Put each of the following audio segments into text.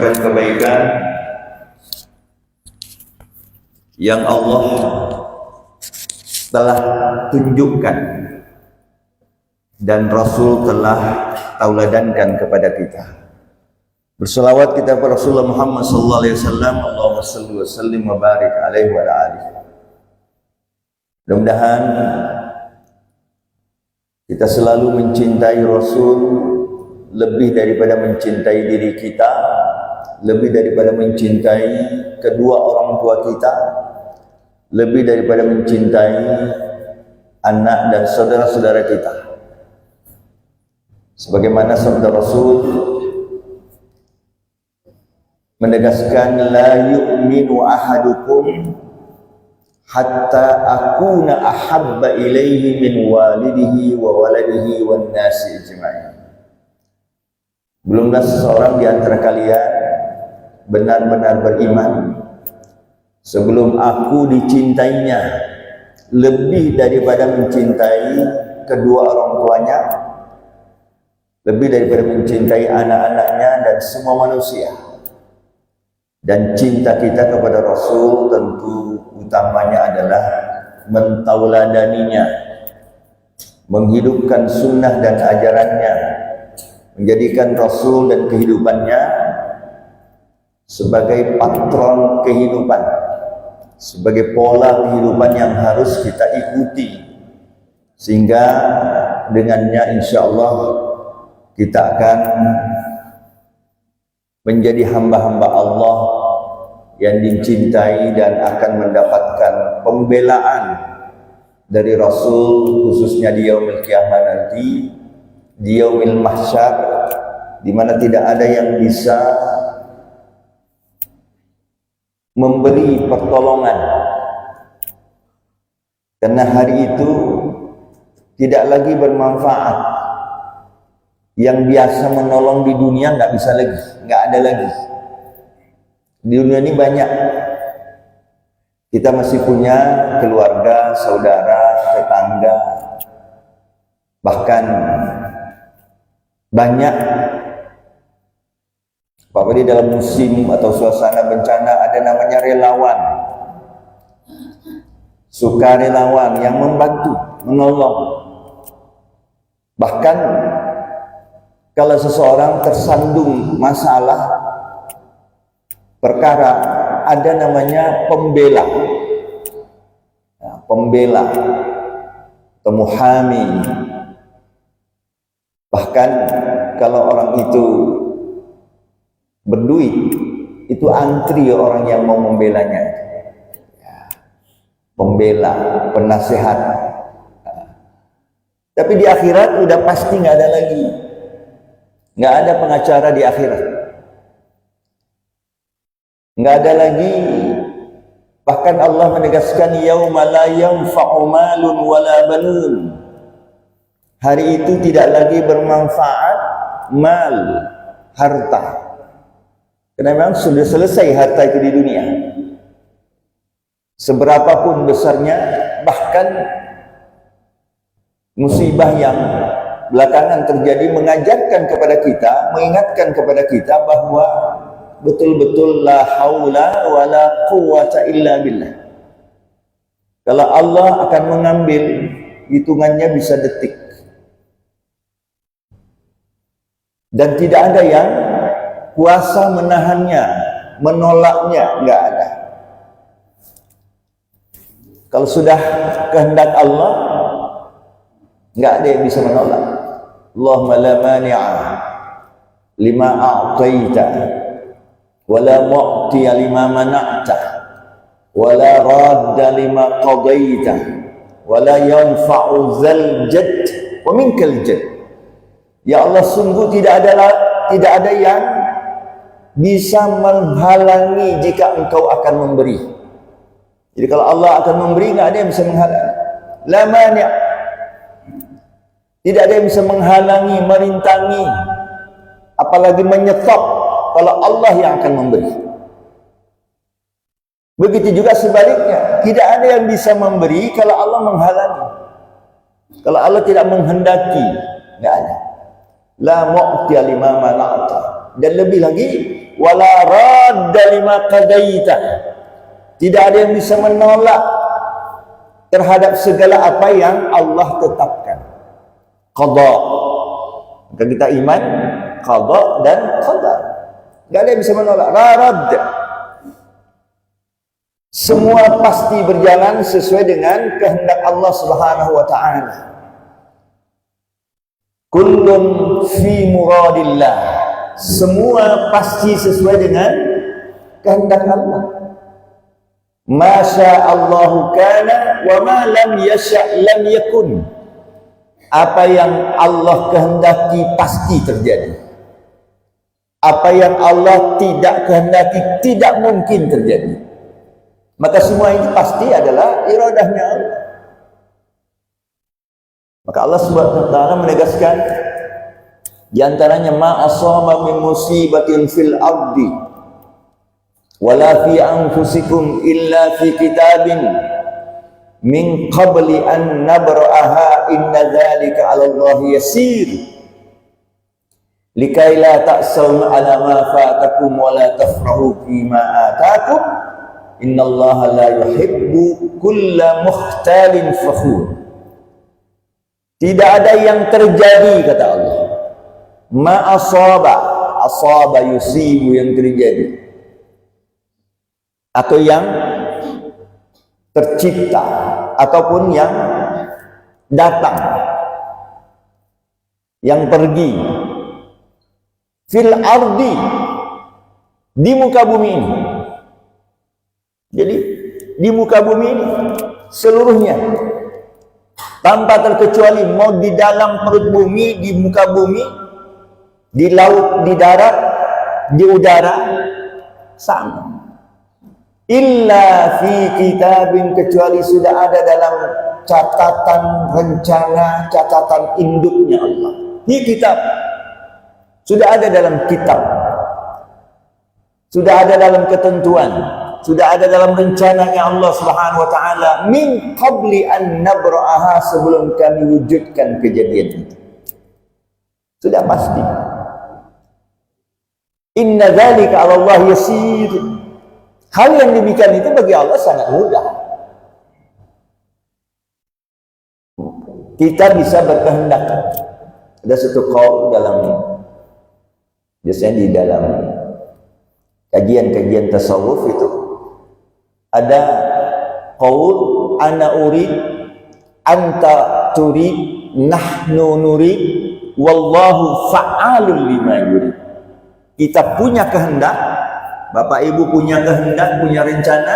kebaikan-kebaikan yang Allah telah tunjukkan dan Rasul telah tauladankan kepada kita. Berselawat kita kepada Rasulullah Muhammad sallallahu alaihi wasallam. Allahumma shalli wa sallim wa barik alaihi wa ala alihi. Mudah-mudahan kita selalu mencintai Rasul lebih daripada mencintai diri kita, lebih daripada mencintai kedua orang tua kita, lebih daripada mencintai anak dan saudara-saudara kita. Sebagaimana sabda Rasul menegaskan, la yu'minu ahadukum hatta akuna ahabba ilaihi min walidihi wa waladihi wan nasi ijma'in. Belumlah seseorang di antara kalian benar-benar beriman sebelum aku dicintainya lebih daripada mencintai kedua orang tuanya, lebih daripada mencintai anak-anaknya dan semua manusia. Dan cinta kita kepada Rasul tentu utamanya adalah mentauladaninya, menghidupkan sunnah dan ajarannya, menjadikan Rasul dan kehidupannya sebagai patron kehidupan, sebagai pola kehidupan yang harus kita ikuti, sehingga dengannya insya Allah kita akan menjadi hamba-hamba Allah yang dicintai dan akan mendapatkan pembelaan dari Rasul, khususnya di yaumil qiyamah nanti, di yaumil mahsyar, di mana tidak ada yang bisa memberi pertolongan, karena hari itu tidak lagi bermanfaat. Yang biasa menolong di dunia nggak bisa lagi, nggak ada lagi. Di dunia ini banyak, kita masih punya keluarga, saudara, tetangga, bahkan banyak. Apalagi dalam musim atau suasana bencana ada namanya relawan, sukarelawan yang membantu, menolong. Bahkan kalau seseorang tersandung masalah perkara, ada namanya pembela, ya, pembela atau muhami. Bahkan kalau orang itu berduit, itu antri orang yang mau membelanya, ya, pembela, penasehat. Tapi di akhirat udah pasti nggak ada lagi. Nggak ada pengacara di akhirat, nggak ada lagi. Bahkan Allah menegaskan, yauma la yanfa'u malun wala banun. Hari itu tidak lagi bermanfaat mal, harta, karena memang sudah selesai harta itu di dunia, seberapapun besarnya. Bahkan musibah yang belakangan terjadi mengajarkan kepada kita, mengingatkan kepada kita bahwa betul-betul la haula wala quwwata illa billah. Kalau Allah akan mengambil, hitungannya bisa detik, dan tidak ada yang kuasa menahannya, menolaknya, enggak ada. Kalau sudah kehendak Allah, enggak ada yang bisa menolak. Allahumma la mani'a lima a'taita wa la mu'tiya lima mana'ta wa la radda lima qadaita wa la yanfa'u zal jadd wa minkal jadd. Ya Allah, sungguh tidak ada yang bisa menghalangi jika Engkau akan memberi. Jadi kalau Allah akan memberi, nggak ada yang bisa menghalangi. La mani', tidak ada yang bisa menghalangi, merintangi, apalagi menyetop kalau Allah yang akan memberi. Begitu juga sebaliknya, tidak ada yang bisa memberi kalau Allah menghalangi. Kalau Allah tidak menghendaki, nggak ada. La mu'tiya lima mana'ta Dan lebih lagi, wala radda lima qadaita. Tidak ada yang bisa menolak terhadap segala apa yang Allah tetapkan. Qada. Maka kita iman qada dan qadar. Tidak ada yang bisa menolak. La radd. Semua pasti berjalan sesuai dengan kehendak Allah Subhanahu wa taala. Kullun fi muradillah. Semua pasti sesuai dengan kehendak Allah. Masya Allahu kana wa ma lam yasha' lam yakun. Apa yang Allah kehendaki pasti terjadi. Apa yang Allah tidak kehendaki tidak mungkin terjadi. Maka semua ini pasti adalah iradahnya Allah. Maka Allah Subhanahu wa taala menegaskan di antaranya ma asaba min musibatin fil ardi wala fi anfusikum illa fi kitabin min qabli an nabra'aha inna dzalika 'ala Allahi yasir likai la ta'saw 'ala ma fatakum wa la tafrahu bima atakum innallaha la yuhibbu kulla mukhtalin fakhur. Tidak ada yang terjadi, kata Allah. Ma asaba yusibu, yang terjadi atau yang tercipta ataupun yang datang, yang pergi fil ardi, di muka bumi ini. Jadi di muka bumi ini seluruhnya tanpa terkecuali, mau di dalam perut bumi, di muka bumi, di laut, di darat, di udara, sama. Illa fi kitabin, kecuali sudah ada dalam catatan rencana, catatan induknya Allah. Di kitab, sudah ada dalam kitab, sudah ada dalam ketentuan, sudah ada dalam rencananya Allah Subhanahu wa taala min qabli an nabra'aha, sebelum kami wujudkan kejadian itu. Sudah pasti. Inna dzalika 'ala Allah yasir. Hal yang demikian itu bagi Allah sangat mudah. Kita bisa berkehendak. Ada satu qaul dalam, biasanya di dalam kajian-kajian tasawuf itu ada qaul ana urid anta turid nahnu nurid wallahu fa'alul lima yurid. Kita punya kehendak, Bapak Ibu punya kehendak, punya rencana,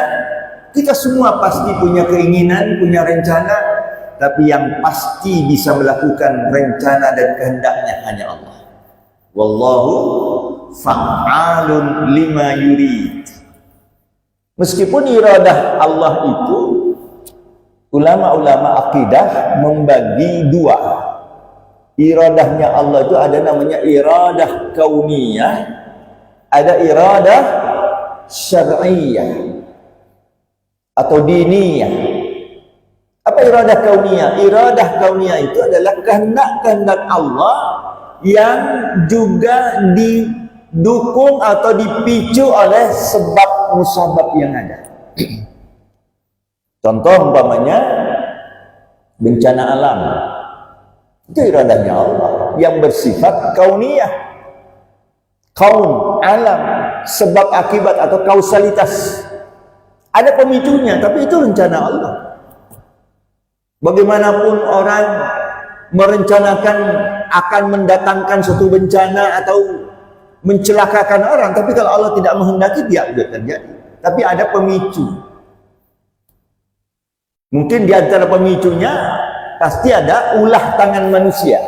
kita semua pasti punya keinginan, punya rencana, tapi yang pasti bisa melakukan rencana dan kehendaknya hanya Allah. Wallahu fa'alun lima yurid. Meskipun iradah Allah itu, ulama-ulama akidah membagi dua. Iradahnya Allah itu ada namanya iradah kauniyah, ada iradah syar'iyah atau diniyah. Apa iradah kauniyah? Iradah kauniyah itu adalah kehendak-kehendak Allah yang juga didukung atau dipicu oleh sebab musabab yang ada. Contoh umpamanya bencana alam, itu iradahnya Allah yang bersifat kauniyah. Kaun, alam, sebab akibat atau kausalitas. Ada pemicunya, tapi itu rencana Allah. Bagaimanapun orang merencanakan akan mendatangkan suatu bencana atau mencelakakan orang, tapi kalau Allah tidak menghendaki, dia sudah terjadi. Tapi ada pemicu. Mungkin di antara pemicunya pasti ada ulah tangan manusia.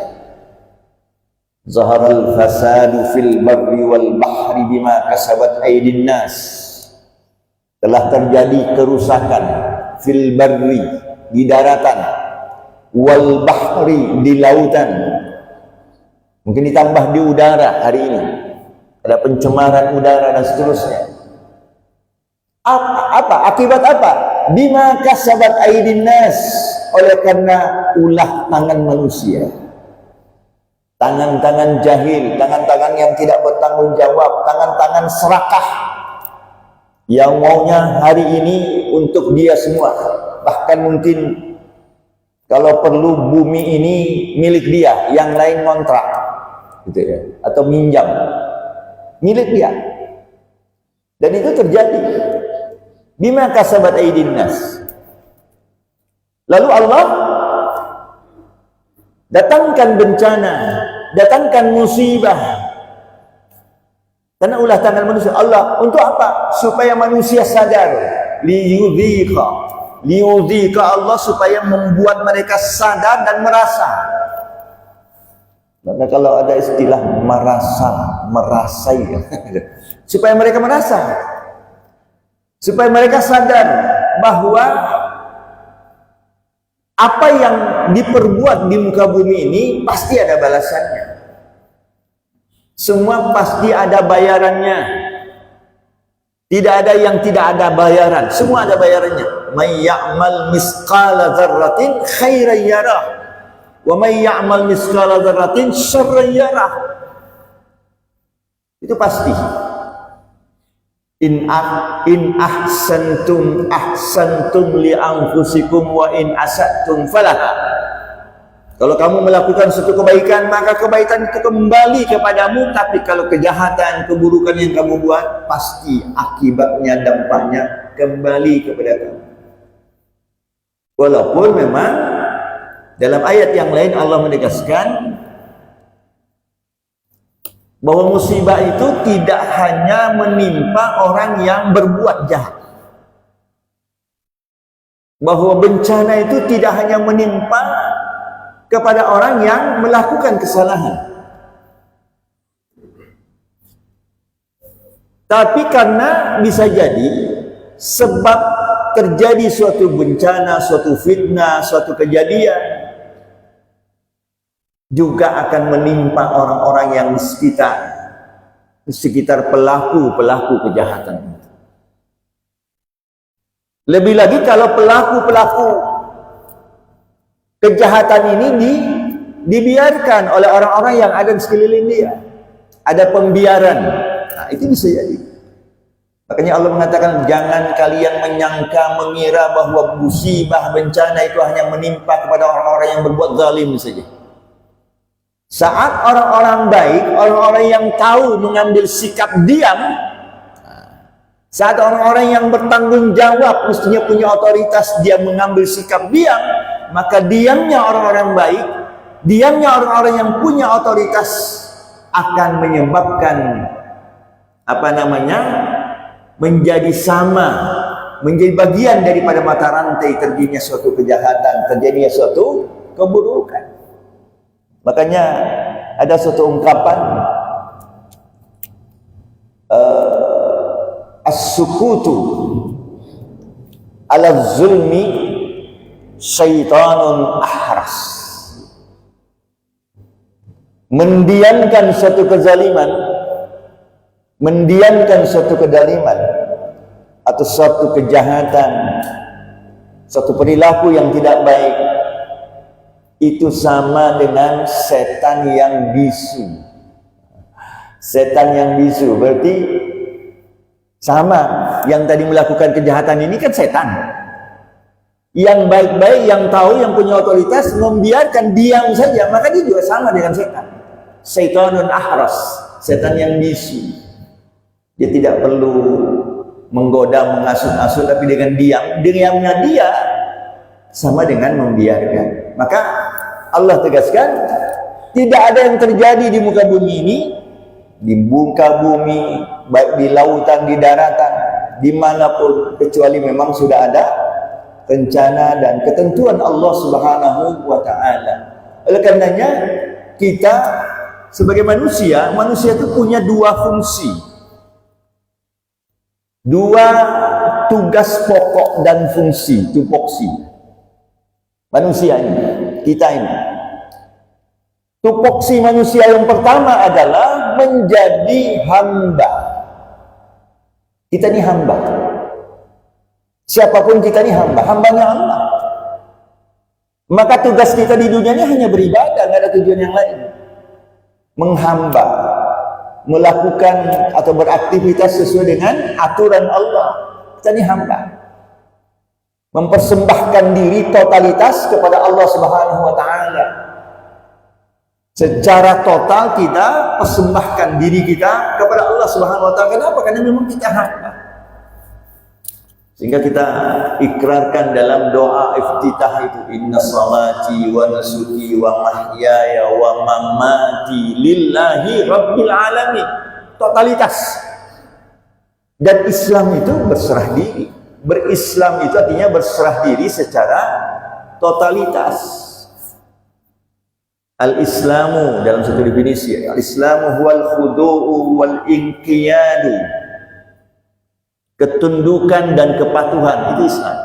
Zaharal fasadu fil barri wal bahri bima kasabat aydin nas. Telah terjadi kerusakan fil barri, di daratan, wal bahri, di lautan. Mungkin ditambah di udara hari ini. Ada pencemaran udara dan seterusnya. Apa? Akibat apa? Bima kasabat aydin nas, oleh karena ulah tangan manusia. Tangan-tangan jahil, tangan-tangan yang tidak bertanggung jawab, tangan-tangan serakah yang maunya hari ini untuk dia semua. Bahkan mungkin kalau perlu bumi ini milik dia, yang lain kontrak gitu ya, atau minjam milik dia. Dan itu terjadi. Bima kasabat aydin nas. Lalu Allah datangkan bencana, datangkan musibah karena ulah tangan manusia. Allah untuk apa? Supaya manusia sadar. Liyudhika Allah, supaya membuat mereka sadar dan merasa. Maka kalau ada istilah merasai supaya mereka merasa, supaya mereka sadar bahwa apa yang diperbuat di muka bumi ini pasti ada balasannya. Semua pasti ada bayarannya. Tidak ada yang tidak ada bayaran. Semua ada bayarannya. May ya'mal misqala dzarratin khairan yarah, wa may ya'mal misqala dzarratin syarran yarah. Itu pasti. In ahsantum ahsantum li anfusikum wa in asatum falaha. Kalau kamu melakukan suatu kebaikan, maka kebaikan itu kembali kepadamu. Tapi kalau kejahatan, keburukan yang kamu buat, pasti akibatnya, dampaknya kembali kepada kamu. Walaupun memang dalam ayat yang lain Allah menegaskan bahwa musibah itu tidak hanya menimpa orang yang berbuat jahat. Bahwa bencana itu tidak hanya menimpa kepada orang yang melakukan kesalahan. Tapi karena bisa jadi sebab terjadi suatu bencana, suatu fitnah, suatu kejadian juga akan menimpa orang-orang yang di sekitar pelaku-pelaku kejahatan. Lebih lagi kalau pelaku-pelaku kejahatan ini dibiarkan oleh orang-orang yang ada di sekeliling dia. Ada pembiaran. Nah, itu bisa jadi. Makanya Allah mengatakan, jangan kalian menyangka, mengira bahwa musibah bencana itu hanya menimpa kepada orang-orang yang berbuat zalim saja. Saat orang-orang baik, orang-orang yang tahu mengambil sikap diam, saat orang-orang yang bertanggung jawab mestinya punya otoritas, dia mengambil sikap diam, maka diamnya orang-orang baik, diamnya orang-orang yang punya otoritas akan menyebabkan menjadi sama, menjadi bagian daripada mata rantai terjadinya suatu kejahatan, terjadinya suatu keburukan. Makanya ada suatu ungkapan, as-sukutu ala zulmi syaitanun ahras. Mendiamkan suatu kezaliman, mendiamkan suatu kedaliman atau suatu kejahatan, suatu perilaku yang tidak baik, itu sama dengan setan yang bisu. Setan yang bisu berarti sama. Yang tadi melakukan kejahatan ini kan setan. Yang baik-baik, yang tahu, yang punya otoritas, membiarkan diam saja, maka dia juga sama dengan setan. Syaitanun ahras, setan yang bisu. Dia tidak perlu menggoda, mengasut-asut, tapi dengan diam, diamnya dia sama dengan membiarkan. Maka Allah tegaskan, tidak ada yang terjadi di muka bumi ini, di muka bumi, baik di lautan, di daratan, dimanapun, kecuali memang sudah ada rencana dan ketentuan Allah Subhanahu wa Ta'ala. Oleh karenanya, kita sebagai manusia itu punya dua fungsi, dua tugas pokok dan fungsi, tupoksi. Manusia ini, kita ini. Tupoksi manusia yang pertama adalah menjadi hamba. Kita ini hamba. Siapapun kita ini hamba, hambanya Allah. Maka tugas kita di dunia ini hanya beribadah, nggak ada tujuan yang lain. Menghamba. melakukan atau beraktivitas sesuai dengan aturan Allah. Kita ini hamba, mempersembahkan diri totalitas kepada Allah Subhanahu wa taala. Secara total kita persembahkan diri kita kepada Allah Subhanahu wa taala. Kenapa? Karena memang kita hamba. Sehingga kita ikrarkan dalam doa iftitah itu, inna salati wa nusuki wa mahyaya wa mamati lillahi rabbil alamin. Totalitas. Dan Islam itu berserah diri. Berislam itu artinya berserah diri secara totalitas. Al-Islamu dalam satu definisi, al-Islamu huwal khudu'u wal inqiyadu. Ketundukan dan kepatuhan, itu Islam.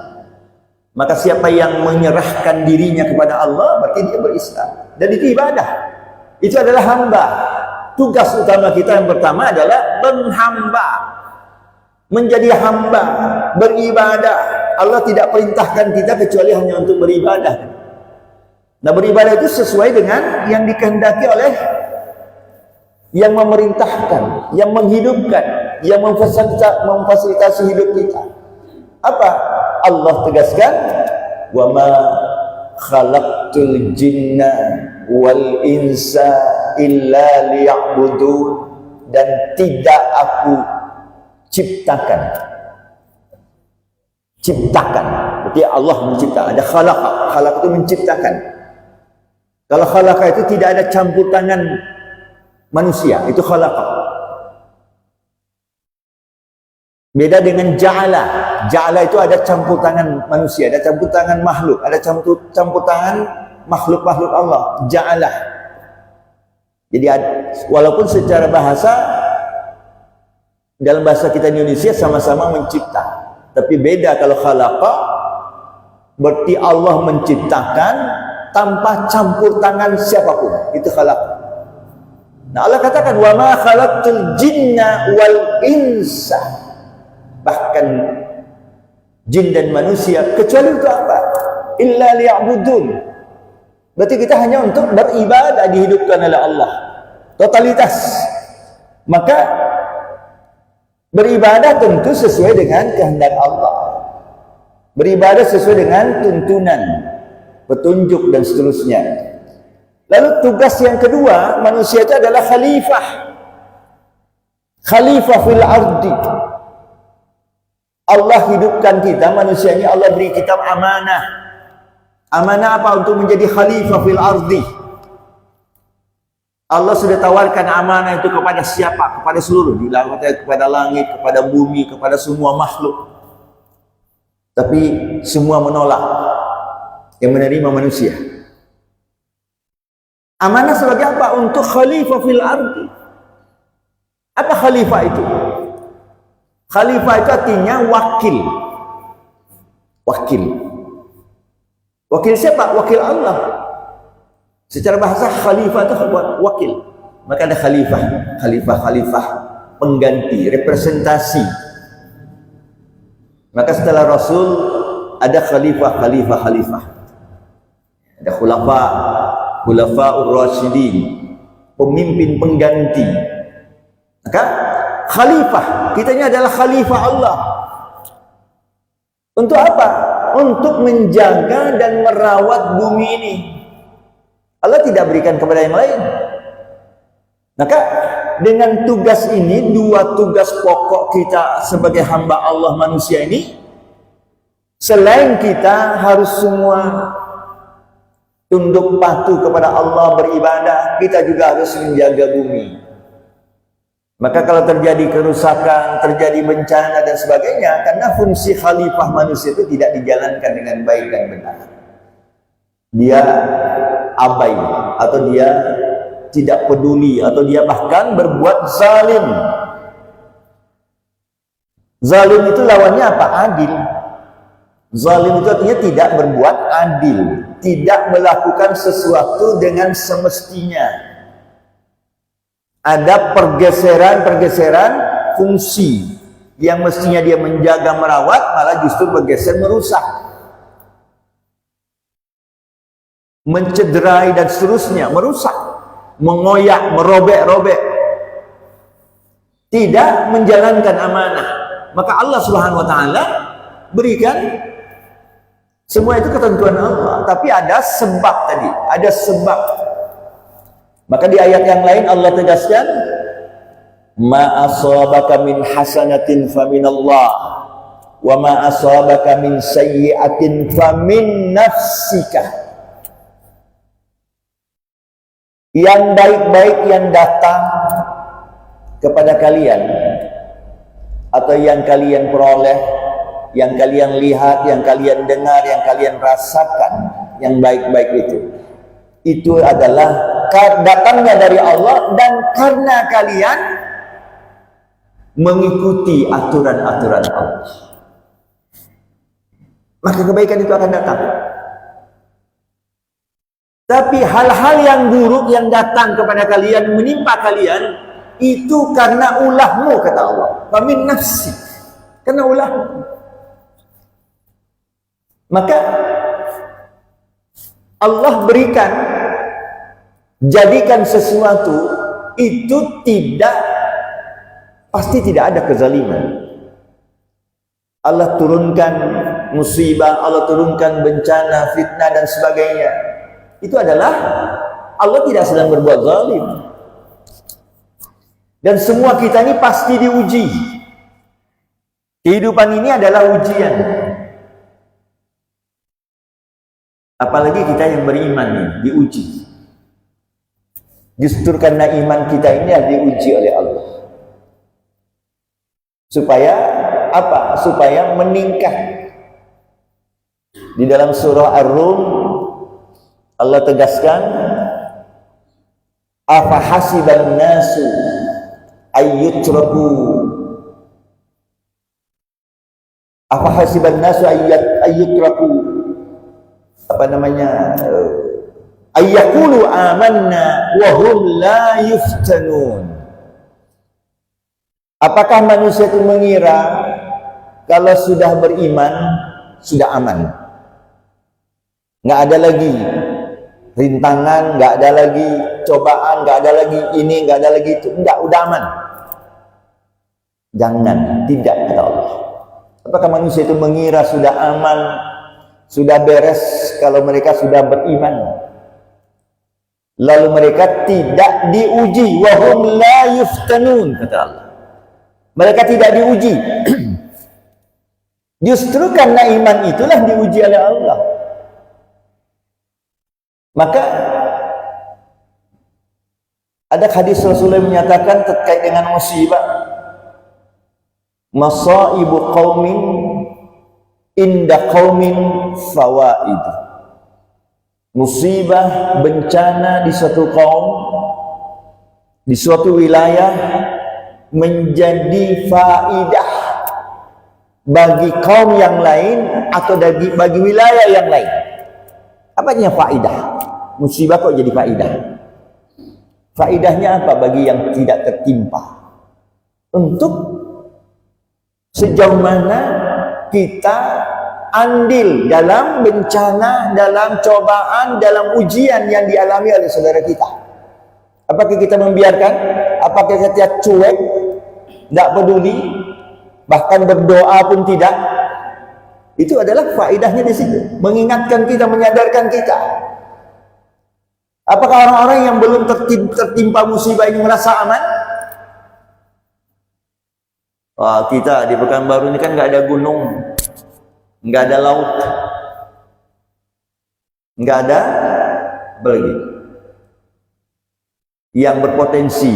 Maka siapa yang menyerahkan dirinya kepada Allah, berarti dia berislam. Dan itu ibadah. Itu adalah hamba. Tugas utama kita yang pertama adalah menghamba. Menjadi hamba, beribadah. Allah tidak perintahkan kita kecuali hanya untuk beribadah. Nah, beribadah itu sesuai dengan yang dikehendaki oleh yang memerintahkan, yang menghidupkan, yang memfasilitasi hidup kita. Apa? Allah tegaskan, wa ma khalaqtul jinna wal insa illa liya'budun, dan tidak aku ciptakan. Berarti Allah mencipta. Ada khalaqa. Khalaqa itu menciptakan. Kalau khalaqa itu tidak ada campur tangan manusia, itu khalaqa. Beda dengan ja'ala. Ja'ala itu ada campur tangan manusia, ada campur tangan makhluk, ada campur tangan makhluk-makhluk Allah. Ja'ala. Jadi walaupun secara bahasa, dalam bahasa kita Indonesia sama-sama mencipta, tapi beda kalau khalaqa, berarti Allah menciptakan tanpa campur tangan siapapun. Itu khalaqa. Nah, Allah katakan, wa ma khalaqtul jinna wal insa. Bahkan jin dan manusia kecuali untuk apa? Illa liya'budun. Berarti kita hanya untuk beribadah, dihidupkan oleh Allah. Totalitas. Maka beribadah tentu sesuai dengan kehendak Allah. Beribadah sesuai dengan tuntunan, petunjuk dan seterusnya. Lalu tugas yang kedua, manusia itu adalah khalifah. Khalifah fil ardi. Allah hidupkan kita, manusia ini Allah beri kita amanah. Amanah apa? Untuk menjadi khalifah fil ardi. Allah sudah tawarkan amanah itu kepada siapa? Kepada seluruh, kepada langit, kepada bumi, kepada semua makhluk. Tapi semua menolak. Yang menerima manusia. Amanah sebagai apa? Untuk khalifah fil ardi. Apa khalifah itu? Khalifah itu artinya wakil. Wakil. Wakil siapa? Wakil Allah. Secara bahasa khalifah itu wakil. Maka ada khalifah. Khalifah pengganti, representasi. Maka setelah Rasul ada khalifah. Ada khulafa'ur rasyidin, pemimpin pengganti. Maka khalifah, kita ini adalah khalifah Allah. Untuk apa? Untuk menjaga dan merawat bumi ini. Allah tidak berikan kepada yang lain. Maka dengan tugas ini, dua tugas pokok kita sebagai hamba Allah manusia ini, selain kita harus semua tunduk patuh kepada Allah, beribadah, kita juga harus menjaga bumi. Maka kalau terjadi kerusakan, terjadi bencana dan sebagainya, karena fungsi khalifah manusia itu tidak dijalankan dengan baik dan benar, dia abai, atau dia tidak peduli, atau dia bahkan berbuat zalim. Zalim itu lawannya apa? Adil. Zalim itu artinya tidak berbuat adil, tidak melakukan sesuatu dengan semestinya. Ada pergeseran fungsi yang mestinya dia menjaga, merawat, malah justru bergeser merusak, mencederai dan seterusnya, merusak, mengoyak, merobek-robek. tidak menjalankan amanah, maka Allah Subhanahu wa taala berikan semua itu ketentuan Allah, tapi ada sebab tadi, ada sebab. Maka di ayat yang lain Allah tegaskan, ma asabaka min hasanatin faminallah wa ma asabaka min sayyi'atin famin nafsika. Yang baik-baik yang datang kepada kalian atau yang kalian peroleh, yang kalian lihat, yang kalian dengar, yang kalian rasakan, yang baik-baik itu adalah datangnya dari Allah dan karena kalian mengikuti aturan-aturan Allah, maka kebaikan itu akan datang. Tapi hal-hal yang buruk yang datang kepada kalian, menimpa kalian, itu karena ulahmu, kata Allah. Famin nafsi, karena ulahmu. Maka Allah berikan, jadikan sesuatu itu pasti tidak ada kezaliman. Allah turunkan musibah, Allah turunkan bencana, fitnah dan sebagainya. Itu adalah Allah tidak sedang berbuat zalim. Dan semua kita ini pasti diuji. Kehidupan ini adalah ujian. Apalagi kita yang beriman nih, diuji. Justru karena iman kita ini diuji oleh Allah. Supaya apa? Supaya meningkat. Di dalam surah Ar-Rum Allah tegaskan, afa hasiban nasu ayyutraku ayyaqulu amanna wa hum la yuftanun. Apakah manusia itu mengira kalau sudah beriman sudah aman, nggak ada lagi rintangan, nggak ada lagi cobaan, nggak ada lagi ini, nggak ada lagi itu, enggak, udah aman? Jangan, tidak, kata Allah. Apakah manusia itu mengira sudah aman, sudah beres kalau mereka sudah beriman, lalu mereka tidak diuji? Wahum la yuftanun, kata Allah. Mereka tidak diuji. Justru karena iman itulah diuji oleh Allah. Maka ada hadis Rasulullah menyatakan terkait dengan musibah, masaibu qaumin inda qaumin fawaid. Musibah, bencana di suatu kaum, di suatu wilayah menjadi faidah bagi kaum yang lain atau bagi wilayah yang lain. Apa artinya faidah? Musibah kok jadi faidah? Faidahnya apa bagi yang tidak tertimpa? Untuk sejauh mana kita andil dalam bencana, dalam cobaan, dalam ujian yang dialami oleh saudara kita. Apakah kita membiarkan? Apakah kita cuek, tidak peduli, bahkan berdoa pun tidak? Itu adalah faedahnya di situ, mengingatkan kita, menyadarkan kita. Apakah orang-orang yang belum tertimpa musibah ini merasa aman? Wah, kita di Pekanbaru ini kan nggak ada gunung, nggak ada laut, nggak ada apa lagi yang berpotensi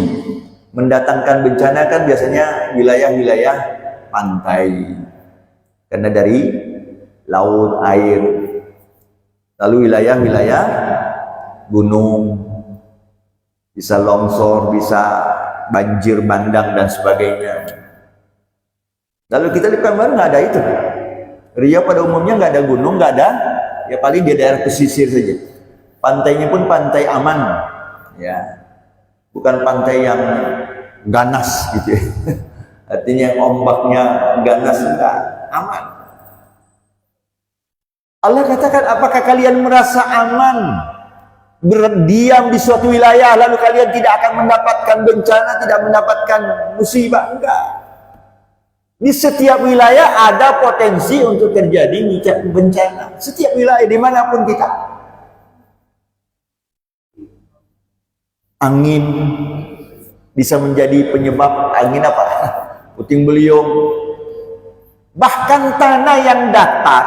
mendatangkan bencana. Kan biasanya wilayah-wilayah pantai, karena dari laut, air. Lalu wilayah-wilayah gunung, bisa longsor, bisa banjir bandang dan sebagainya. Lalu kita di Pekanbaru nggak ada itu. Riau pada umumnya nggak ada gunung, nggak ada, ya paling di daerah pesisir saja. Pantainya pun pantai aman, ya, bukan pantai yang ganas gitu ya. Artinya ombaknya ganas, enggak, aman. Allah katakan, apakah kalian merasa aman berdiam di suatu wilayah lalu kalian tidak akan mendapatkan bencana, tidak mendapatkan musibah. Enggak. Di setiap wilayah ada potensi untuk terjadi bencana. Setiap wilayah dimanapun kita. Angin bisa menjadi penyebab angin apa? Puting beliung. Bahkan tanah yang datar,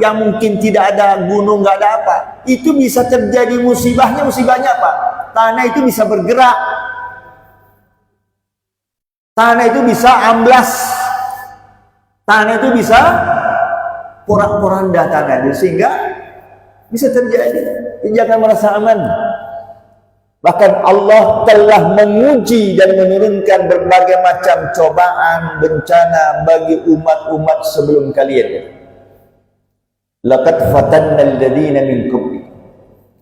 yang mungkin tidak ada gunung, nggak ada apa, itu bisa terjadi musibahnya. Musibahnya apa? Tanah itu bisa bergerak. Tanah itu bisa amblas. Tanah itu bisa porak-poranda tanah itu, sehingga bisa terjadi. Jangan merasa aman. Bahkan Allah telah menguji dan menurunkan berbagai macam cobaan, bencana bagi umat-umat sebelum kalian. Laqad fatanna alladhina min qablikum.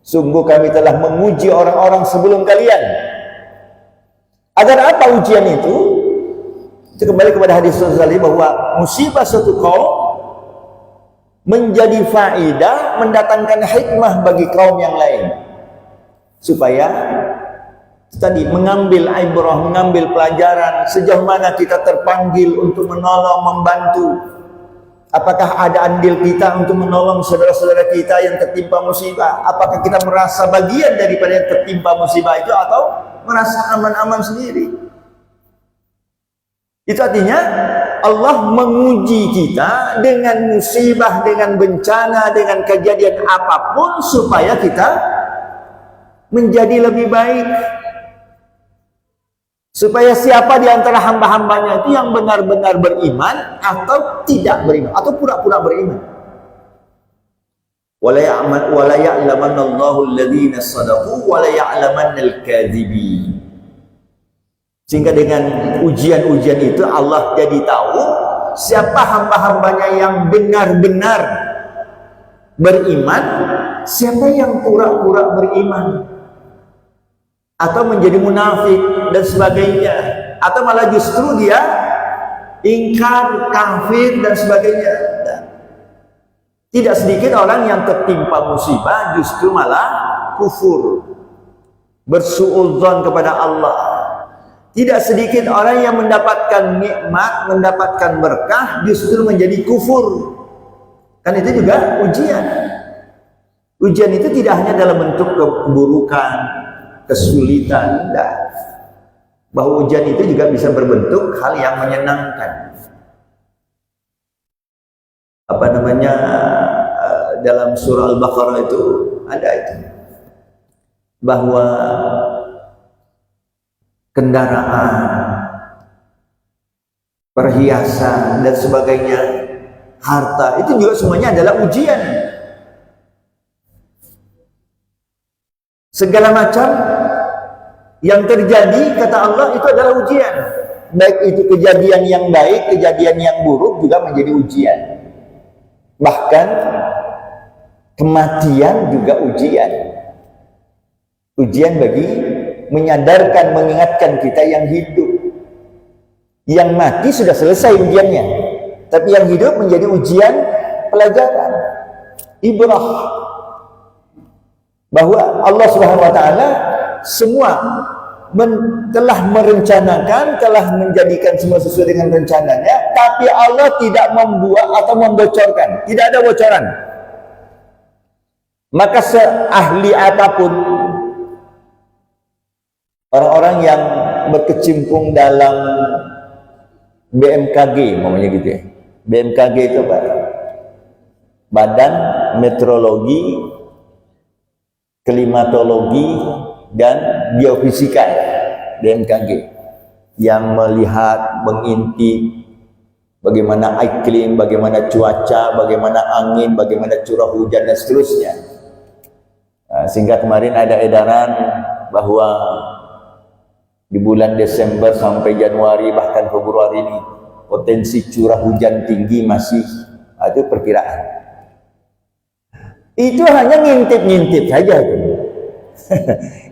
Sungguh kami telah menguji orang-orang sebelum kalian. Agar apa ujian itu? Itu kembali kepada hadis Rasulullah bahwa musibah suatu kaum menjadi faedah, mendatangkan hikmah bagi kaum yang lain, supaya tadi mengambil ibrah, mengambil pelajaran sejauh mana kita terpanggil untuk menolong, membantu. Apakah ada andil kita untuk menolong saudara-saudara kita yang tertimpa musibah? Apakah kita merasa bagian daripada yang tertimpa musibah itu, atau merasa aman-aman sendiri? Itu artinya Allah menguji kita dengan musibah, dengan bencana, dengan kejadian apapun, supaya kita menjadi lebih baik. Supaya siapa di antara hamba-hambanya itu yang benar-benar beriman atau tidak beriman, atau pura-pura beriman. Wala ya'lamanna Allahu alladhina shadaqu wa la ya'lamanna al-kadhibin. Sehingga dengan ujian-ujian itu Allah jadi tahu siapa hamba-hambanya yang benar-benar beriman, siapa yang pura-pura beriman, atau menjadi munafik dan sebagainya, atau malah justru dia ingkar, kafir dan sebagainya. Tidak sedikit orang yang tertimpa musibah justru malah kufur, bersuudzon kepada Allah. Tidak sedikit orang yang mendapatkan nikmat, mendapatkan berkah, justru menjadi kufur. Kan itu juga ujian. Ujian itu tidak hanya dalam bentuk keburukan, kesulitan, enggak. Bahwa ujian itu juga bisa berbentuk hal yang menyenangkan. Apa namanya, dalam surah Al-Baqarah itu ada itu, bahwa kendaraan, perhiasan dan sebagainya, harta, itu juga semuanya adalah ujian. Segala macam yang terjadi, kata Allah, itu adalah ujian. Baik itu kejadian yang baik, kejadian yang buruk juga menjadi ujian. Bahkan kematian juga ujian. Ujian bagi menyadarkan, mengingatkan kita yang hidup. Yang mati sudah selesai ujiannya, tapi yang hidup menjadi ujian, pelajaran, ibrah, bahwa Allah Subhanahu wa taala semua telah merencanakan, telah menjadikan semua sesuai dengan rencananya, tapi Allah tidak membuat atau membocorkan, tidak ada bocoran. Maka seahli apapun orang-orang yang berkecimpung dalam BMKG, namanya gitu ya. BMKG itu Pak, Badan Meteorologi, Klimatologi dan Geofisika, BMKG, yang melihat, mengintip bagaimana iklim, bagaimana cuaca, bagaimana angin, bagaimana curah hujan dan seterusnya. Nah, sehingga kemarin ada edaran bahwa di bulan Desember sampai Januari bahkan Februari ini potensi curah hujan tinggi masih, itu perkiraan. Itu hanya ngintip-ngintip saja tuh.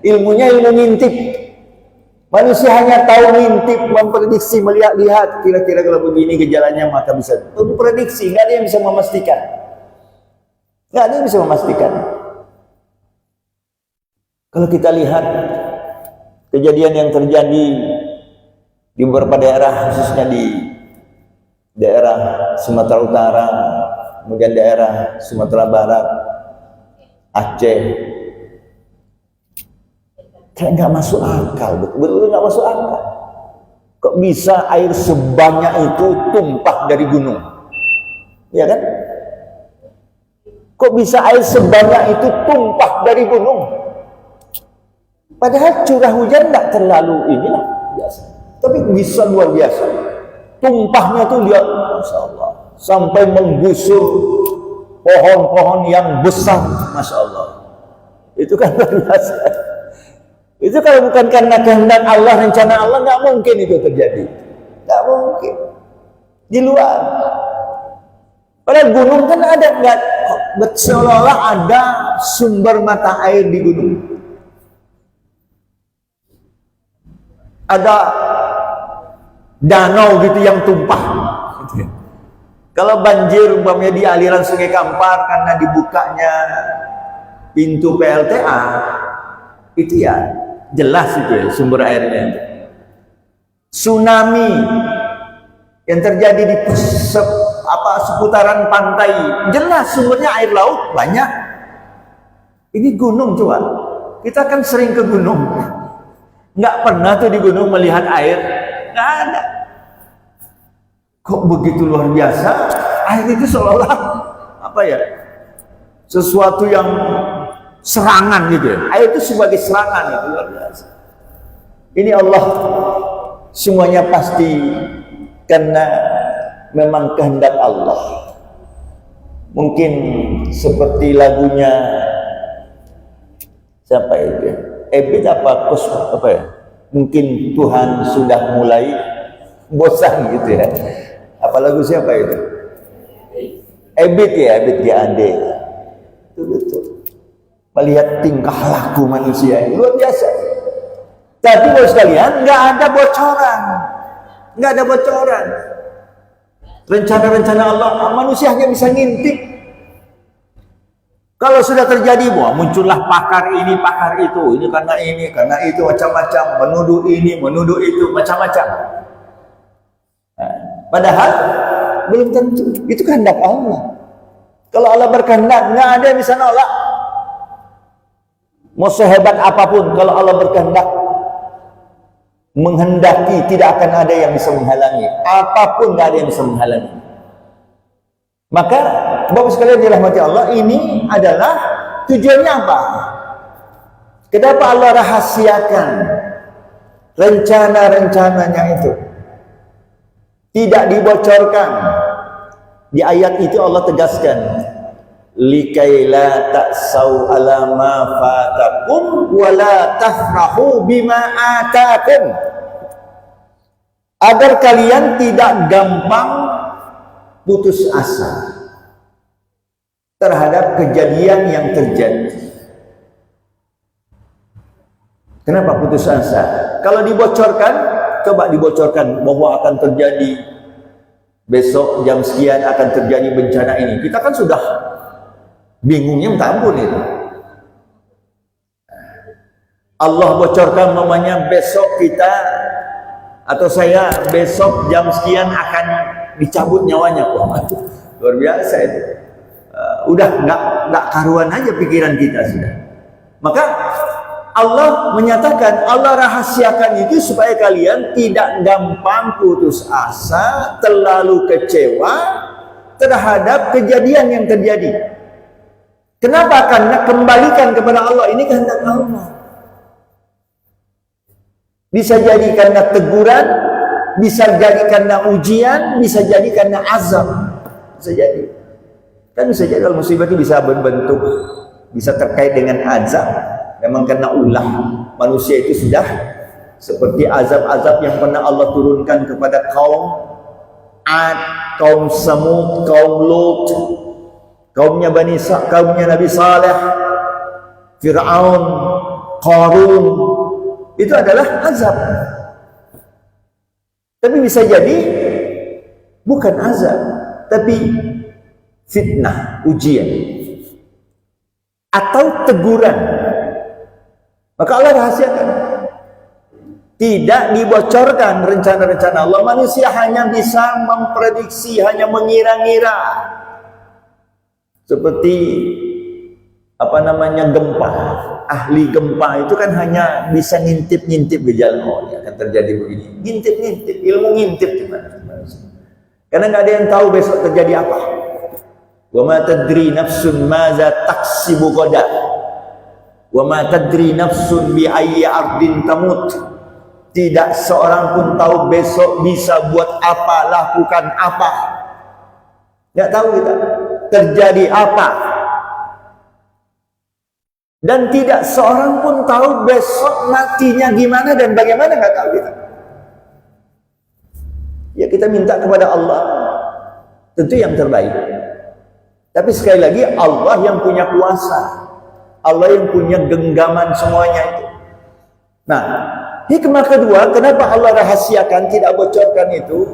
Ilmunya ilmu ngintip. Manusia hanya tahu ngintip, memprediksi, melihat-lihat kira-kira kalau begini gejalanya maka bisa memprediksi. Nggak ada yang bisa memastikan. Nggak ada yang bisa memastikan. Kalau kita lihat kejadian yang terjadi di beberapa daerah, khususnya di daerah Sumatera Utara, kemudian daerah Sumatera Barat, Aceh, kayak nggak masuk akal, betul-betul nggak masuk akal. Kok bisa air sebanyak itu tumpah dari gunung? Ya kan? Kok bisa air sebanyak itu tumpah dari gunung? Padahal curah hujan tidak terlalu inilah biasa, tapi bisa luar biasa. Tumpahnya tuh lihat, masya Allah, sampai menggusur pohon-pohon yang besar, masya Allah. Itu kan luar biasa. Itu kalau bukan karena kehendak Allah, rencana Allah, nggak mungkin itu terjadi, nggak mungkin. Di luar. Padahal gunung kan ada, nggak seolah-olah ada sumber mata air di gunung. Ada danau gitu yang tumpah. Kalau banjir umpamanya di aliran Sungai Kampar karena dibukanya pintu PLTA, itu ya jelas itu ya sumber airnya. Tsunami yang terjadi di seputaran pantai, jelas sumbernya air laut banyak. Ini gunung, coba kita kan sering ke gunung, nggak pernah tuh di gunung melihat air, nggak ada. Kok begitu luar biasa? Air itu seolah-olah apa ya, sesuatu yang serangan gitu ya. Air itu sebagai serangan, itu luar biasa. Ini Allah semuanya pasti karena memang kehendak Allah. Mungkin seperti lagunya siapa itu ya? Ebit apa Kos apa ya? Mungkin Tuhan sudah mulai bosan gitu ya. Apa lagu siapa itu? Ebit ya, Ebit GAD. Itu betul. Melihat tingkah laku manusia luar biasa. Tapi bos sekalian, nggak ada bocoran, nggak ada bocoran. Rencana-rencana Allah, manusia hanya bisa ngintip. Kalau sudah terjadi, wah muncullah pakar ini, pakar itu, ini karena itu, macam-macam, menuduh ini, menuduh itu, macam-macam. Nah, padahal belum tentu itu kehendak Allah. Kalau Allah berkehendak, nggak ada yang bisa nolak. Mau sehebat apapun, kalau Allah berkehendak, menghendaki, tidak akan ada yang bisa menghalangi. Apapun nggak ada yang bisa menghalangi. Maka Bapak sekalian dirahmati Allah, ini adalah tujuannya apa? Kenapa Allah rahasiakan rencana-rencananya itu? Tidak dibocorkan. Di ayat itu Allah tegaskan, likai la ta'sau ala ma fatakum wa la tafrahu bima atakum. Agar kalian tidak gampang putus asa terhadap kejadian yang terjadi. Kenapa putus asa? Kalau dibocorkan, coba dibocorkan bahwa akan terjadi besok jam sekian akan terjadi bencana ini. Kita kan sudah bingungnya minta ampun itu. Allah bocorkan namanya besok kita atau saya besok jam sekian akan dicabut nyawanya. Wah, luar biasa itu. Udah nggak karuan aja pikiran kita sudah. Maka Allah menyatakan, Allah rahasiakan itu supaya kalian tidak gampang putus asa, terlalu kecewa terhadap kejadian yang terjadi. Kenapa? Karena kembalikan kepada Allah, ini kehendak Allah. Bisa jadi karena teguran, bisa jadi karena ujian, bisa jadi karena azab. Bisa jadi. Kan bisa jadi kalau musibah itu bisa berbentuk, bisa terkait dengan azab. Memang karena ulah manusia itu sudah seperti azab-azab yang pernah Allah turunkan kepada kaum Ad, kaum Samud, kaum Lut, kaumnya Nabi Saleh, Fir'aun, Qarun. Itu adalah azab. Tapi bisa jadi bukan azab, tapi fitnah, ujian, atau teguran. Maka Allah rahasiakan. Tidak dibocorkan rencana-rencana Allah. Manusia hanya bisa memprediksi, hanya mengira-ngira. Seperti gempa. Ahli gempa itu kan hanya bisa ngintip-ngintip gejala, oh ini akan terjadi begini. Ngintip-ngintip, ilmu ngintip gimana? Karena nggak ada yang tahu besok terjadi apa. Wa ma tadri nafsun maza taksibu ghadan. Wa ma tadri nafsun bi ayyi ardin tamut. Tidak seorang pun tahu besok bisa buat apa, lakukan apa. Nggak tahu kita terjadi apa. Dan tidak seorang pun tahu besok matinya gimana dan bagaimana, nggak tahu kita. Ya kita minta kepada Allah tentu yang terbaik. Tapi sekali lagi Allah yang punya kuasa. Allah yang punya genggaman semuanya itu. Nah, hikmah kedua, kenapa Allah rahasiakan, tidak bocorkan itu?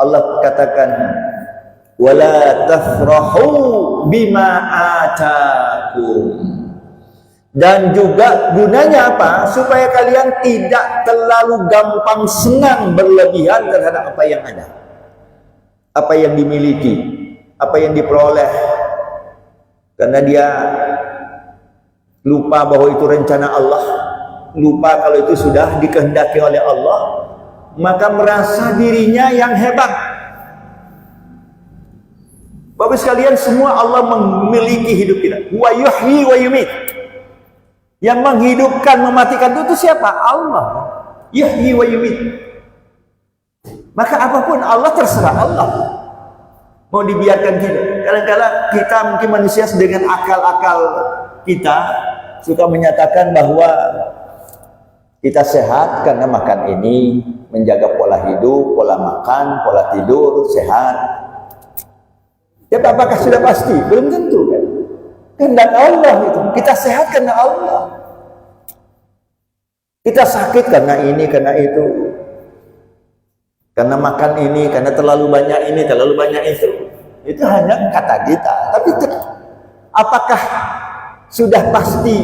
Allah katakan, wala tafrahu bima atakum. Dan juga gunanya apa? Supaya kalian tidak terlalu gampang senang berlebihan terhadap apa yang ada, apa yang dimiliki, apa yang diperoleh, karena dia lupa bahwa itu rencana Allah, lupa kalau itu sudah dikehendaki oleh Allah, maka merasa dirinya yang hebat. Bapak sekalian, semua Allah memiliki hidup kita. Wa yuhyi wa yumit. Yang menghidupkan, mematikan itu siapa? Allah. Yuhyi wa yumit. Maka apapun Allah, terserah Allah. Mau dibiarkan hidup. Kadang-kadang kita mungkin manusia dengan akal-akal kita suka menyatakan bahwa kita sehat karena makan ini, menjaga pola hidup, pola makan, pola tidur, sehat. Tapi apakah sudah pasti? Belum tentu kan? Kehendak Allah itu. Kita sehat karena Allah. Kita sakit karena ini, karena itu. Karena makan ini, karena terlalu banyak ini, terlalu banyak itu. Itu hanya kata kita. Tapi apakah sudah pasti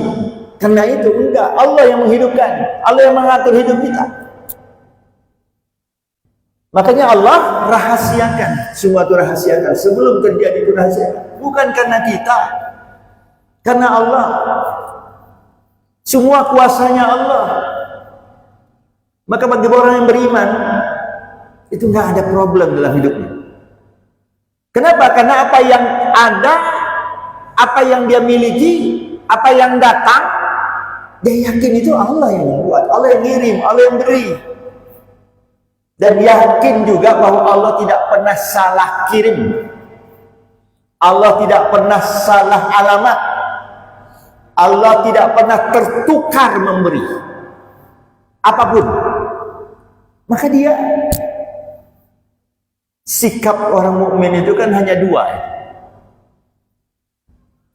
karena itu? Enggak. Allah yang menghidupkan. Allah yang mengatur hidup kita. Makanya Allah rahasiakan. Semua itu rahasiakan. Sebelum terjadi itu rahasiakan. Bukan karena kita. Karena Allah. Semua kuasanya Allah. Maka bagi orang yang beriman, itu nggak ada problem dalam hidupnya. Kenapa? Karena apa yang ada, apa yang dia miliki, apa yang datang, dia yakin itu Allah yang membuat, Allah yang ngirim, Allah yang beri. Dan yakin juga bahwa Allah tidak pernah salah kirim. Allah tidak pernah salah alamat. Allah tidak pernah tertukar memberi apapun. Maka dia, sikap orang mukmin itu kan hanya dua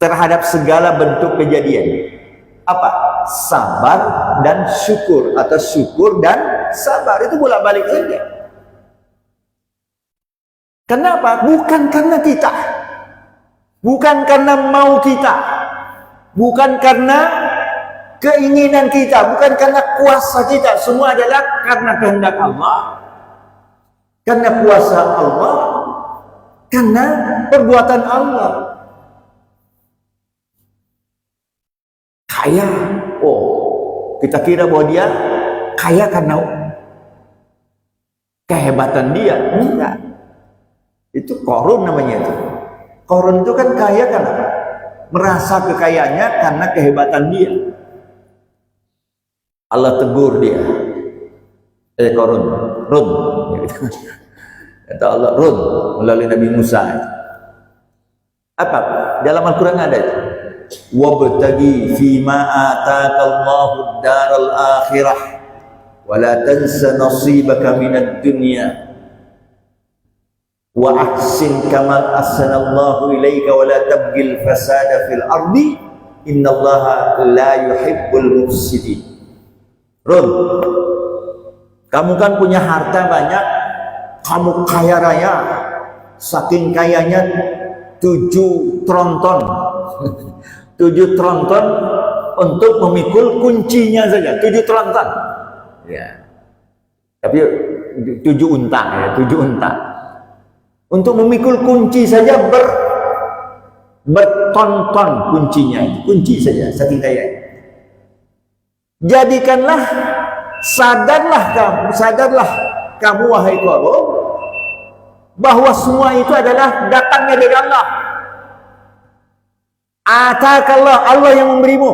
terhadap segala bentuk kejadian. Apa? Sabar dan syukur, atau syukur dan sabar. Itu bolak-balik saja. Kenapa? Bukan karena kita, bukan karena mau kita, bukan karena keinginan kita, bukan karena kuasa kita. Semua adalah karena kehendak Allah, karena kuasa Allah, karena perbuatan Allah. Kaya, oh kita kira bahwa dia kaya karena kehebatan dia. Enggak. Itu Qarun namanya itu. Qarun itu kan kaya karena merasa kekayaannya karena kehebatan dia. Allah tegur dia. Qarun, Rum. Kata Allah, Rum melalui Nabi Musa. Apa? Dalam Al-Quran ada itu. Wabtagi fima atakallahu ad-daral akhirah wa la tansa nasibaka minad dunya wa ahsin kama ahsanallahu ilaika wa la tabghil fasada fil ardi innallaha la yuhibbul mufsidin. Rum, kamu kan punya harta banyak, kamu kaya raya, saking kayanya 7 tronton 7 tronton untuk memikul kuncinya saja 7 telantang. Ya. Tapi 7 unta ya, 7 unta. Untuk memikul kunci saja berton-ton kuncinya, kunci saja saking kaya. Jadikanlah sadarlah kamu wahai Qarun bahwa semua itu adalah datangnya dari Allah. Atakallah, Allah yang memberimu.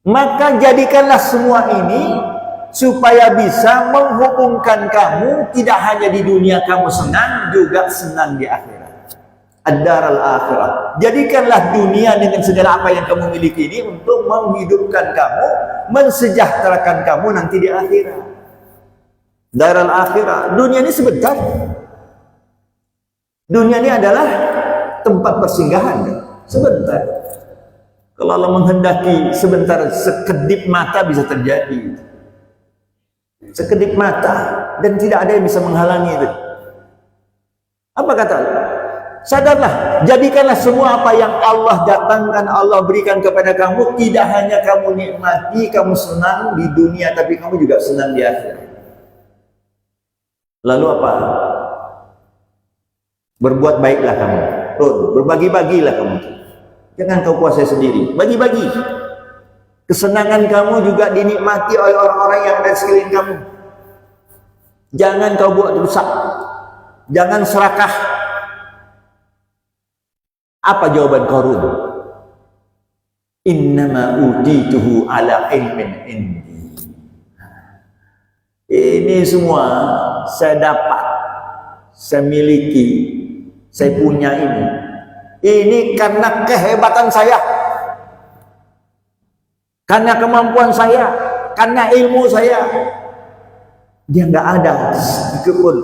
Maka jadikanlah semua ini supaya bisa menghubungkan kamu tidak hanya di dunia kamu senang, juga senang di akhirat. Ad-daral akhirah. Jadikanlah dunia dengan segala apa yang kamu miliki ini untuk menghidupkan kamu, mensejahterakan kamu nanti di akhirat. Daral akhirah. Dunia ini sebentar. Dunia ini adalah tempat persinggahan. Sebentar. Kalau Allah menghendaki sebentar, sekedip mata bisa terjadi. Sekedip mata, dan tidak ada yang bisa menghalangi itu. Apa kata Allah? Sadarlah, jadikanlah semua apa yang Allah datangkan, Allah berikan kepada kamu, tidak hanya kamu nikmati, kamu senang di dunia, tapi kamu juga senang di akhirat. Lalu apa? Berbuat baiklah kamu, berbagi-bagilah kamu. Jangan kau kuasai sendiri, bagi-bagi. Kesenangan kamu juga dinikmati oleh orang-orang yang ada di sekeliling kamu. Jangan kau buat rusak, jangan serakah. Apa jawaban Qarun? Innama utituhu ala ilmin indi. Ini semua saya dapat, saya miliki, saya punya ini. Ini karena kehebatan saya, karena kemampuan saya, karena ilmu saya. Dia nggak ada sedikit pun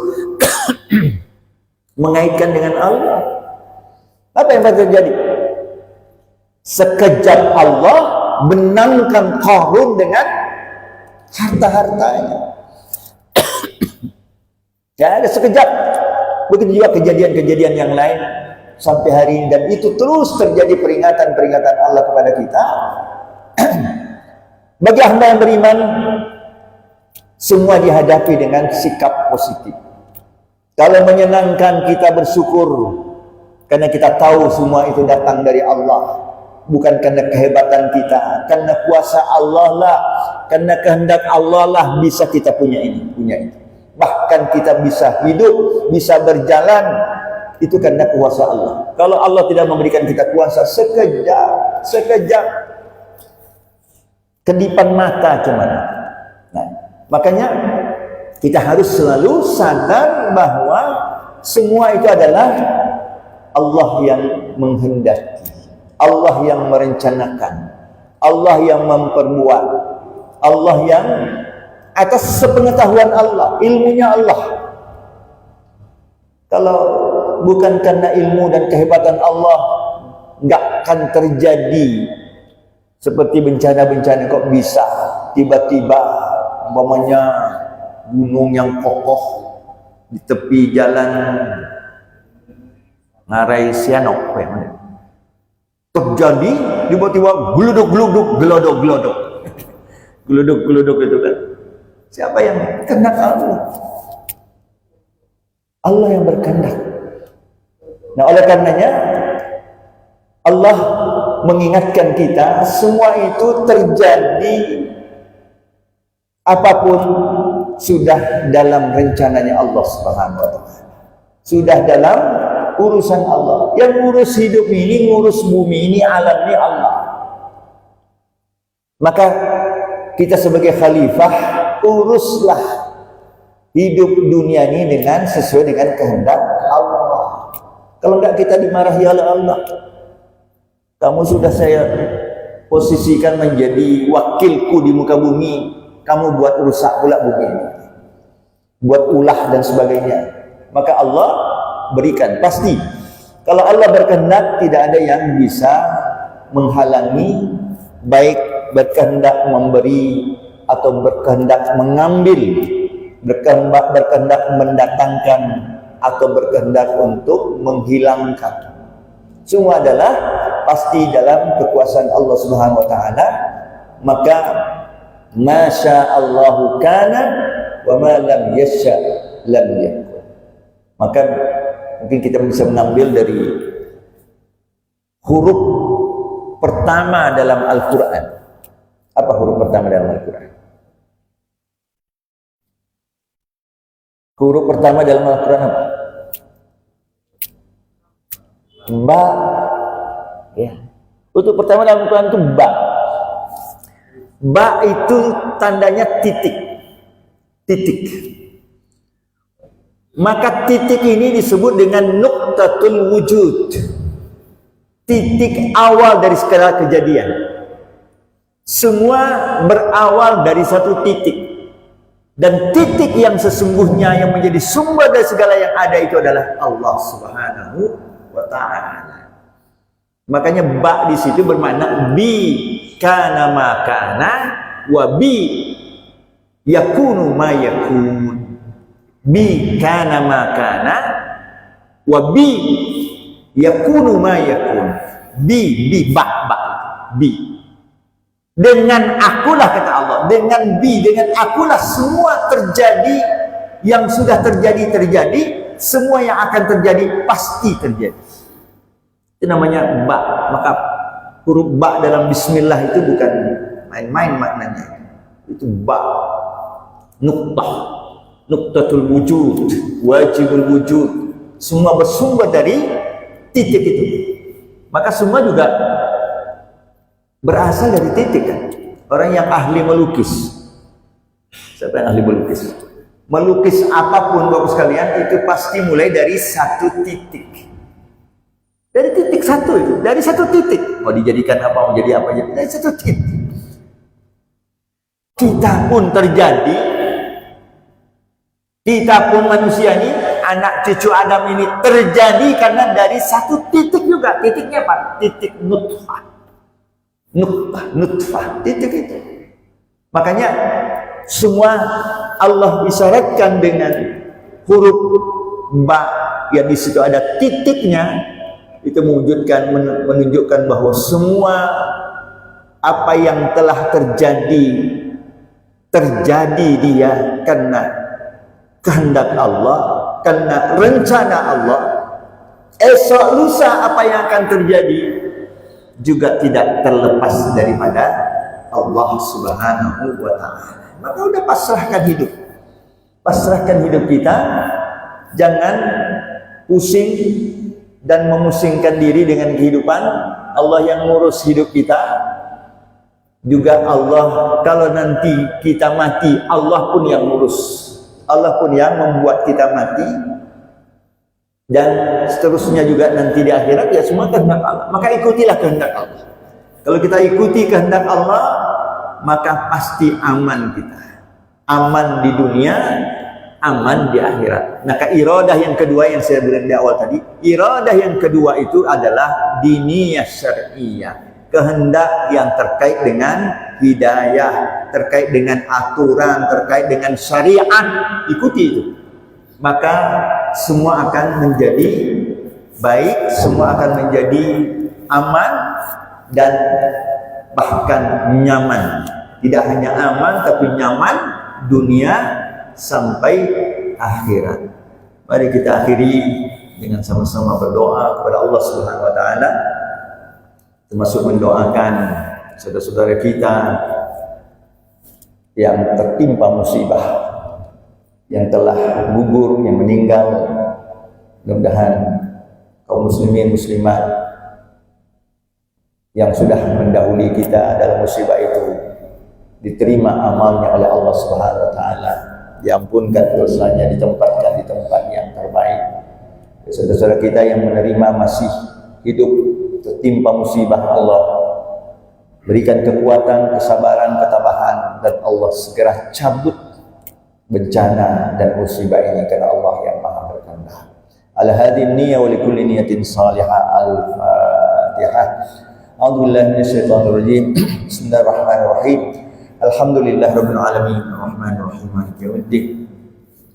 mengaitkan dengan Allah. Apa yang terjadi? Sekejap Allah menangkan Qarun dengan harta-hartanya. Ya, ada sekejap. Begitu juga kejadian-kejadian yang lain sampai hari ini, dan itu terus terjadi peringatan-peringatan Allah kepada kita. Bagi hamba yang beriman, semua dihadapi dengan sikap positif. Kalau menyenangkan, kita bersyukur karena kita tahu semua itu datang dari Allah, bukan karena kehebatan kita, karena kuasa Allah lah, karena kehendak Allah lah bisa kita punya ini, punya itu. Bahkan kita bisa hidup, bisa berjalan, itu karena kuasa Allah. Kalau Allah tidak memberikan kita kuasa, sekejap, kedipan mata cuman. Nah, makanya kita harus selalu sadar bahwa semua itu adalah Allah yang menghendaki, Allah yang merencanakan, Allah yang memperbuat, Allah yang atas sepengetahuan Allah, ilmunya Allah. Kalau bukan karena ilmu dan kehebatan Allah, nggak akan terjadi seperti bencana-bencana. Kok bisa tiba-tiba umpamanya gunung yang kokoh di tepi jalan Ngarai Sianok terjadi, tiba-tiba gelodok itu kan. Siapa yang kehendak? Allah yang berkehendak. Nah, oleh karenanya Allah mengingatkan kita, semua itu terjadi apapun sudah dalam rencananya Allah Subhanahu wa taala. Sudah dalam urusan Allah. Yang ngurus hidup ini, ngurus bumi ini, alam ini Allah. Maka kita sebagai khalifah, uruslah hidup dunia ini dengan sesuai dengan kehendak Allah. Kalau enggak, kita dimarahi oleh Allah. Kamu sudah saya posisikan menjadi wakilku di muka bumi, kamu buat rusak pula bumi ini, buat ulah dan sebagainya. Maka Allah berikan, pasti. Kalau Allah berkehendak, tidak ada yang bisa menghalangi, baik berkehendak memberi atau berkehendak mengambil, berkehendak mendatangkan atau berkehendak untuk menghilangkan. Semua adalah pasti dalam kekuasaan Allah Subhanahu wa taala. Maka masya Allahu kana wa ma lam yasha lam yakun. Maka mungkin kita bisa mengambil dari huruf pertama dalam Al-Quran. Apa huruf pertama dalam Al-Quran? Huruf pertama dalam Al-Quran apa? Ba. Ya. Huruf pertama dalam Al-Quran itu ba. Ba itu tandanya titik. Titik. Maka titik ini disebut dengan nuqtatul wujud. Titik awal dari segala kejadian. Semua berawal dari satu titik. Dan titik yang sesungguhnya yang menjadi sumber dari segala yang ada itu adalah Allah Subhanahu wa taala. Makanya ba di situ bermakna bi kana ma kana wa bi yakunu ma yakun. Bi kana ma kana wa bi yakunu ma yakun. Bi bi. Dengan akulah kata Allah, dengan bi, dengan akulah semua terjadi, yang sudah terjadi, semua yang akan terjadi pasti terjadi. Itu namanya ba. Maka huruf ba dalam bismillah itu bukan main-main maknanya. Itu ba. Nuqtah, nuqtatul wujud, wajibul wujud. Semua bersumber dari titik itu. Maka semua juga berasal dari titik kan. Orang yang ahli melukis, siapa yang ahli melukis? Melukis apapun Bapak sekalian itu pasti mulai dari satu titik. Dari titik satu itu, dari satu titik. Mau dijadikan apa, mau jadi apa, dari satu titik. Kita pun terjadi, kita pun manusia ini, anak cucu Adam ini terjadi karena dari satu titik juga. Titiknya apa? Titik nutfah. Nutfah, titik itu. Makanya semua Allah isyaratkan dengan huruf ba yang di situ ada titiknya, itu menunjukkan bahwa semua apa yang telah terjadi dia karena kehendak Allah, karena rencana Allah. Esok lusa apa yang akan terjadi juga tidak terlepas daripada Allah Subhanahu wa taala. Maka udah pasrahkan hidup. Pasrahkan hidup kita, jangan pusing dan memusingkan diri dengan kehidupan. Allah yang ngurus hidup kita. Juga Allah, kalau nanti kita mati, Allah pun yang ngurus. Allah pun yang membuat kita mati. Dan seterusnya juga nanti di akhirat, ya semua kehendak Allah. Maka ikutilah kehendak Allah. Kalau kita ikuti kehendak Allah, maka pasti aman kita. Aman di dunia, aman di akhirat. Maka iradah yang kedua yang saya bilang di awal tadi, iradah yang kedua itu adalah diniyah syar'iyah. Kehendak yang terkait dengan hidayah, terkait dengan aturan, terkait dengan syariat, ikuti itu. Maka semua akan menjadi baik, semua akan menjadi aman dan bahkan nyaman. Tidak hanya aman tapi nyaman dunia sampai akhirat. Mari kita akhiri dengan sama-sama berdoa kepada Allah Subhanahu wa taala, termasuk mendoakan saudara-saudara kita yang tertimpa musibah, yang telah gugur, yang meninggal. Mudah-mudahan kaum muslimin muslimat yang sudah mendahului kita dalam musibah itu diterima amalnya oleh Allah Subhanahu wa taala, diampunkan dosanya, ditempatkan di tempat yang terbaik. Saudara-saudara kita yang menerima masih hidup tertimpa musibah, Allah berikan kekuatan, kesabaran, ketabahan, dan Allah segera cabut bencana dan musibah ini karena Allah yang Maha berkehendak. Al-hadin niyya wa likulli niyatin salihah. Al-Fatihah. A'udzubillahi minasyaitonir rajim. Bismillahirrahmanirrahim. Alhamdulillahirabbil alamin. Arrahmanir rahim. Maliki yaumiddin.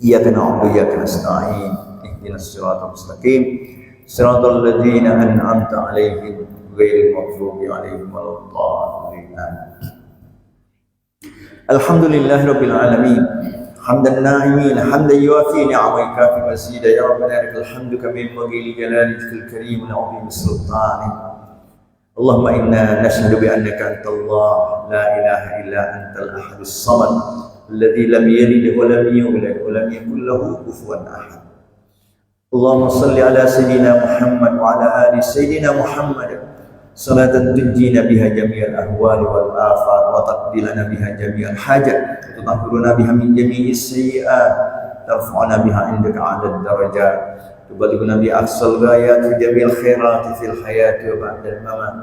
Iyyaka na'budu wa iyyaka nasta'in. Ihdinas siratal mustaqim. Siratal ladzina an'amta 'alaihim غير المغضوب عليهم ولا الضالين. الحمد لله رب العالمين حمد الناعمين حمدا يوافي نعمه يكافي مزيدا. يا ربنا لك الحمد كما ينبغي لجلالك الكريم وعظيم سلطانك. اللهم إنا نشهد بأنك أنت الله لا إله إلا أنت الأحد الصمد الذي لم يلد ولم يولد ولم يكن له كفوا أحد. اللهم صل على سيدنا محمد وعلى آل سيدنا محمد صلاة تنجينا بها جميع الأهوال والآفات وتقضي لنا بها جميع الحاجات وتطهرنا بها من جميع السيئات ترفعنا بها عندك أعلى الدرجات تبلغنا بأقصى الغايات في جميع الخيرات في الحياة وبعد الممات.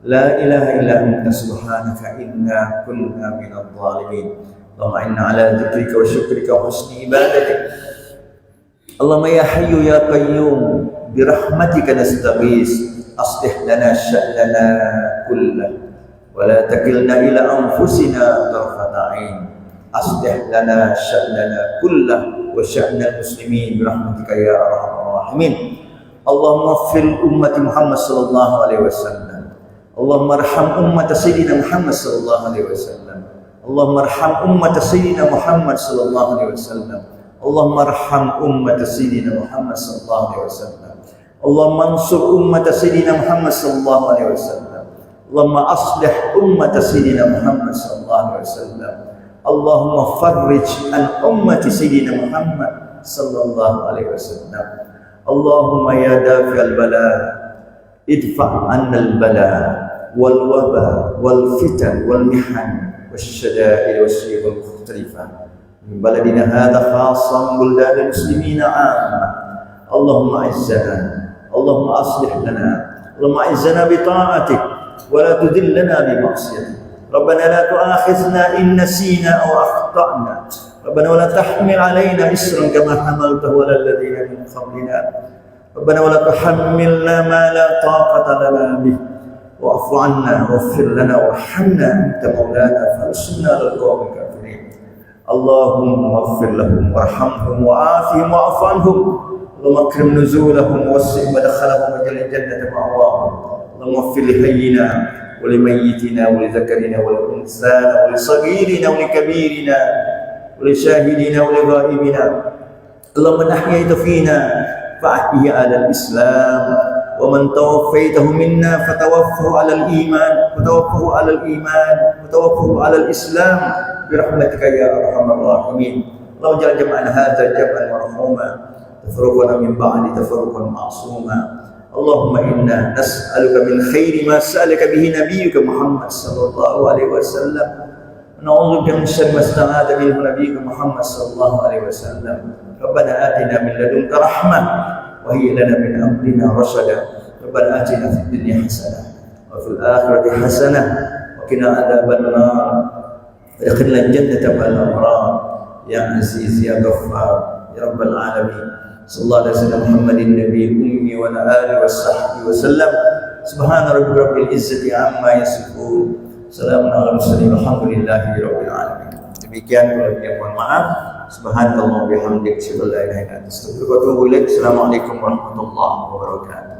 لا إله إلا أنت سبحانك إنا كنا من الظالمين. اللهم إنا على ذكرك وشكرك وحسن عبادتك. اللهم يا حي يا قيوم برحمتك نستغيث أصلح لنا شأننا كله ولا تكلنا إلى أنفسنا طرفة عين. أصلح لنا شأننا كله وشأن المسلمين برحمتك يا أرحم الراحمين. اللهم اغفر أمة محمد صلى الله عليه وسلم. اللهم ارحم أمة سيدنا محمد صلى الله عليه وسلم. اللهم ارحم أمة سيدنا محمد صلى الله عليه وسلم. اللهم ارحم أمة سيدنا محمد صلى الله عليه وسلم. اللهم انصر أمة سيدنا محمد صلى الله عليه وسلم. اللهم أصلح أمة سيدنا محمد صلى الله عليه وسلم. اللهم فرج عن أمة سيدنا محمد صلى الله عليه وسلم. اللهم يا دافع البلاء ادفع عنا البلاء والوباء والفتن والمحن والشدائد والشيوخ المختلفة من بلدنا هذا خاصة من بلدان المسلمين عامة. اللهم أعزنا، اللهم أصلح لنا، اللهم أعزنا بطاعتك ولا تذلنا بمعصيتك. ربنا لا تؤاخذنا إن نسينا أو أخطأنا. ربنا ولا تحمل علينا إسرا كما حملته على الذين من قبلنا. ربنا ولا تحملنا ما لا طاقة لنا به واعف عنا واغفر لنا وارحمنا أنت مولانا فانصرنا على القوم الكافرين. اللهم اغفر لهم وارحمهم وعافهم واعف عنهم. اللهم اكرم نزولهم ووسع مدخلهم واجعل الجنة مأواهم. اللهم اغفر لحينا ولميتنا ولذكرنا ولأنثانا ولصغيرنا ولكبيرنا ولشاهدنا ولغائبنا. اللهم من أحييت فينا فأحيه على الإسلام ومن توفيته منا فتوفه على الإيمان وتوفه على الإسلام برحمتك يا أرحم الراحمين. اللهم اجعل جمعنا هذا جمعا مرحوما تفرقنا من بعد تفرقا معصوما. اللهم إنا نسألك من خير ما سألك به نبيك محمد صلى الله عليه وسلم ونعوذ بك من شر ما استعاذ منه نبيك محمد صلى الله عليه وسلم. ربنا آتنا من لدنك رحمة وهي لنا من أمرنا رشدا. ربنا آتنا في الدنيا حسنة وفي الآخرة حسنة وقنا عذاب النار وادخلنا الجنة مع الأبرار يا عزيز يا غفار يا رب العالمين. صلى الله عليه وسلم محمد النبي الأمي وعلى آله وصحبه وسلم. سبحان ربك رب العزة عما يصفون. Salamun ala mursalin walhamdulillahi rabbil alamin. Demikian kalau yang mohon maaf. Subhanallah bihamdihi asyhadu an la ilaha illa anta astaghfiruka wa atubu ilaik. Assalamualaikum warahmatullahi wabarakatuh.